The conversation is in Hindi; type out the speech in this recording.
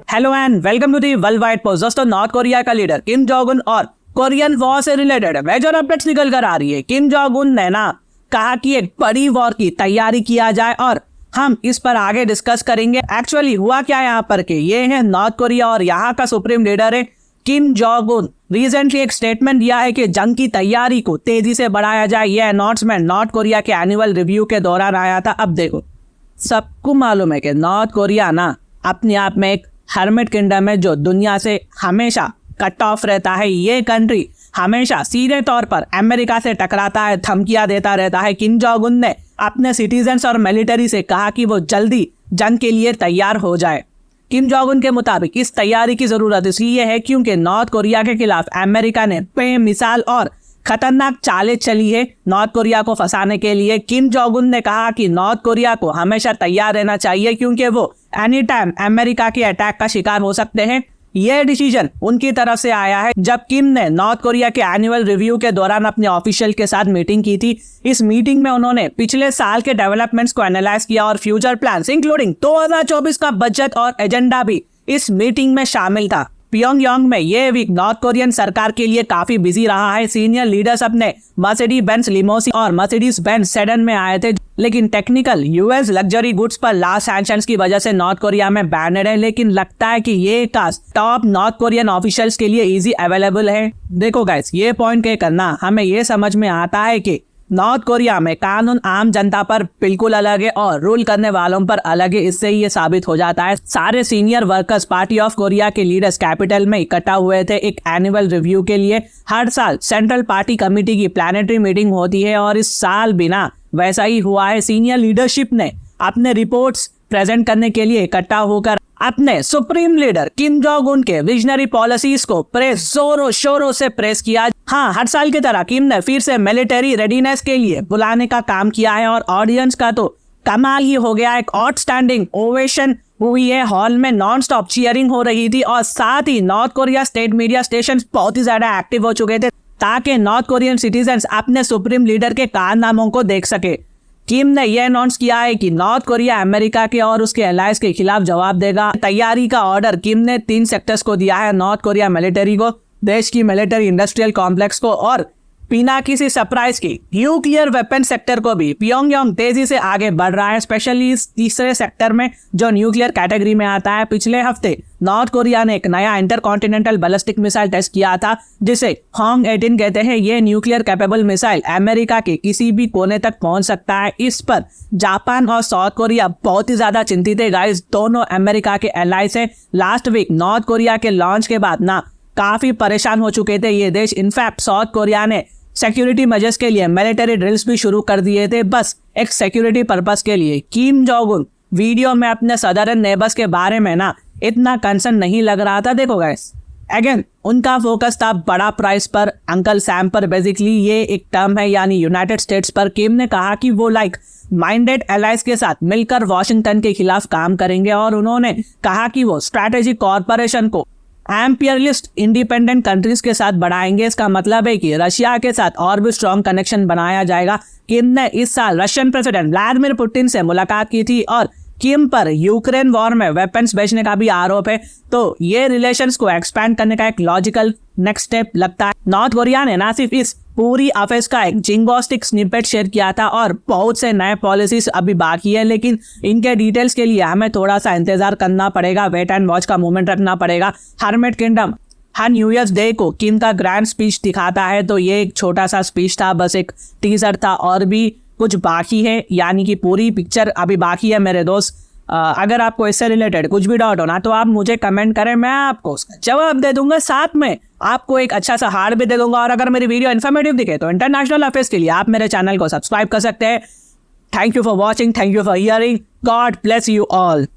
Hello and welcome to the world wide post. दोस्तों, नॉर्थ कोरिया का लीडर किम जोंग उन और कोरियन वॉर से रिलेटेड मेजर अपडेट्स निकल कर आ रही है। किम जोंग उन ने ना कहा कि एक बड़ी वॉर की तैयारी किया जाए और हम इस पर आगे डिस्कस करेंगे। एक्चुअली हुआ क्या यहाँ पर के ये है नॉर्थ कोरिया और यहाँ का सुप्रीम लीडर है किम जोंग उन। रिसेंटली एक स्टेटमेंट दिया है कि जंग की तैयारी को तेजी से बढ़ाया जाए। यह अनाउंसमेंट नॉर्थ कोरिया के एनुअल रिव्यू के दौरान आया था। अब देखो, सबको मालूम है कि नॉर्थ कोरिया ना अपने आप में एक हर्मिट किंगडम है जो दुनिया से हमेशा कट ऑफ रहता है। ये कंट्री हमेशा सीधे तौर पर अमेरिका से टकराता है, धमकियां देता रहता है। किम जोंग उन ने अपने सिटीजन्स और मिलिट्री से कहा कि वो जल्दी जंग के लिए तैयार हो जाए। किम जोंग उन के मुताबिक इस तैयारी की जरूरत इसलिए है क्योंकि नॉर्थ कोरिया के खिलाफ अमेरिका ने बेमिसाल और खतरनाक चालें चली है नॉर्थ कोरिया को फंसाने के लिए। किम जोंग उन ने कहा कि नॉर्थ कोरिया को हमेशा तैयार रहना चाहिए क्योंकि वो एनी टाइम अमेरिका के अटैक का शिकार हो सकते हैं। यह डिसीजन उनकी तरफ से आया है जब किम ने नॉर्थ कोरिया के एनुअल रिव्यू के दौरान अपने ऑफिशियल के साथ मीटिंग की थी। इस मीटिंग में उन्होंने पिछले साल के डेवलपमेंट्स को एनालाइज किया और फ्यूचर प्लान्स इंक्लूडिंग 2024 का बजट और एजेंडा भी इस मीटिंग में शामिल था। पियोंगयांग में यह वीक नॉर्थ कोरियन सरकार के लिए काफी बिजी रहा है। सीनियर लीडर्स अपने मर्सिडीज बेंज लिमोसिन और मर्सिडीज बेंज सेडन में आए थे, लेकिन टेक्निकल यूएस लग्जरी गुड्स पर लास्ट सैंक्शंस की वजह से नॉर्थ कोरिया में बैनड है। लेकिन लगता है कि ये cost top North Korean officials के लिए इजी अवेलेबल है। देखो गाइस, ये पॉइंट के करना हमें ये समझ में आता है कि नॉर्थ कोरिया में कानून आम जनता पर बिल्कुल अलग है और रूल करने वालों पर अलग है। इससे ये साबित हो जाता है। सारे senior workers party of Korea के लीडर्स कैपिटल में इकट्ठा हुए थे एक एनुअल रिव्यू के लिए। हर साल सेंट्रल पार्टी कमेटी की प्लानिटरी मीटिंग होती है और इस साल बिना वैसा ही हुआ है। सीनियर लीडरशिप ने अपने रिपोर्ट्स प्रेजेंट करने के लिए इकट्ठा होकर अपने सुप्रीम लीडर किम जोंग उन के विजनरी पॉलिसीज को जोरों शोरों से प्रेस किया। हाँ, हर साल की तरह किम ने फिर से मिलिट्री रेडीनेस के लिए बुलाने का काम किया है और ऑडियंस का तो कमाल ही हो गया। एक आउटस्टैंडिंग ओवेशन हुई है, हॉल में नॉन स्टॉप चीयरिंग हो रही थी और साथ ही North Korea state media station बहुत ही ज्यादा एक्टिव हो चुके थे ताकि नॉर्थ कोरियन सिटीजन्स अपने सुप्रीम लीडर के कारनामों को देख सके। किम ने यह अनाउंस किया है कि नॉर्थ कोरिया अमेरिका के और उसके एलाइज के खिलाफ जवाब देगा। तैयारी का ऑर्डर किम ने 3 सेक्टर्स को दिया है, नॉर्थ कोरिया मिलिट्री को, देश की मिलिट्री इंडस्ट्रियल कॉम्प्लेक्स को और बिना किसी सरप्राइज की न्यूक्लियर वेपन सेक्टर को भी। पियोंगयांग तेजी से आगे बढ़ रहा है, स्पेशली इस तीसरे सेक्टर में जो न्यूक्लियर कैटेगरी में आता है। पिछले हफ्ते नॉर्थ कोरिया ने एक नया इंटरकॉन्टिनेंटल बैलिस्टिक मिसाइल टेस्ट किया था जिसे हॉन्ग 18 कहते हैं। ये न्यूक्लियर कैपेबल मिसाइल अमेरिका के किसी भी कोने तक पहुंच सकता है। इस पर जापान और साउथ कोरिया बहुत ही ज्यादा चिंतित है गाइस, दोनों अमेरिका के एलाइज है। लास्ट वीक नॉर्थ कोरिया के लॉन्च के बाद ना काफी परेशान हो चुके थे ये देश। इनफैक्ट साउथ कोरिया ने सिक्योरिटी मेजर्स के लिए मिलिट्री ड्रिल्स भी शुरू कर दिए थे, बस एक सिक्योरिटी पर्पस के लिए। किम जोंग उन वीडियो में अपने सदर्न नेबर्स के बारे में ना इतना कंसर्न नहीं लग रहा था। देखो गाइस, अगेन उनका फोकस था बड़ा प्राइस पर, अंकल सैम पर। बेसिकली ये एक टर्म है यानी यूनाइटेड स्टेट्स पर। किम ने कहा कि वो लाइक माइंडेड एलाइज के साथ मिलकर वॉशिंगटन के खिलाफ काम करेंगे और उन्होंने कहा कि वो स्ट्रैटेजिक कॉर्पोरेशन को एम्पियरलिस्ट इंडिपेंडेंट कंट्रीज के साथ बढ़ाएंगे। इसका मतलब है कि रशिया के साथ और भी स्ट्रॉन्ग कनेक्शन बनाया जाएगा। किम ने इस साल रशियन प्रेसिडेंट व्लादिमीर पुतिन से मुलाकात की थी और किम पर यूक्रेन वॉर में वेपन्स बेचने का भी आरोप है, तो ये रिलेशंस को एक्सपैंड करने का एक लॉजिकल नेक्स्ट स्टेप लगता है। नॉर्थ कोरिया ने ना सिर्फ इस पूरी अफेयर्स का एक जिंगोस्टिक स्निपेट शेयर किया था और बहुत से नए पॉलिसीज अभी बाकी है, लेकिन इनके डिटेल्स के लिए हमें थोड़ा सा इंतजार करना पड़ेगा, वेट एंड वॉच का मूवमेंट रखना पड़ेगा। हर्मिट किंगडम हर न्यू ईयर्स डे को किम का ग्रैंड स्पीच दिखाता है, तो ये एक छोटा सा स्पीच था, बस एक टीजर था और भी कुछ बाकी है, यानी कि पूरी पिक्चर अभी बाकी है मेरे दोस्त। अगर आपको इससे रिलेटेड कुछ भी डाउट हो ना तो आप मुझे कमेंट करें, मैं आपको उसका जवाब दे दूंगा, साथ में आपको एक अच्छा सा हार्ड भी दे दूंगा। और अगर मेरी वीडियो इन्फॉर्मेटिव दिखे तो इंटरनेशनल अफेयर्स के लिए आप मेरे चैनल को सब्सक्राइब कर सकते हैं। Thank you for watching, thank you for hearing, God bless you all.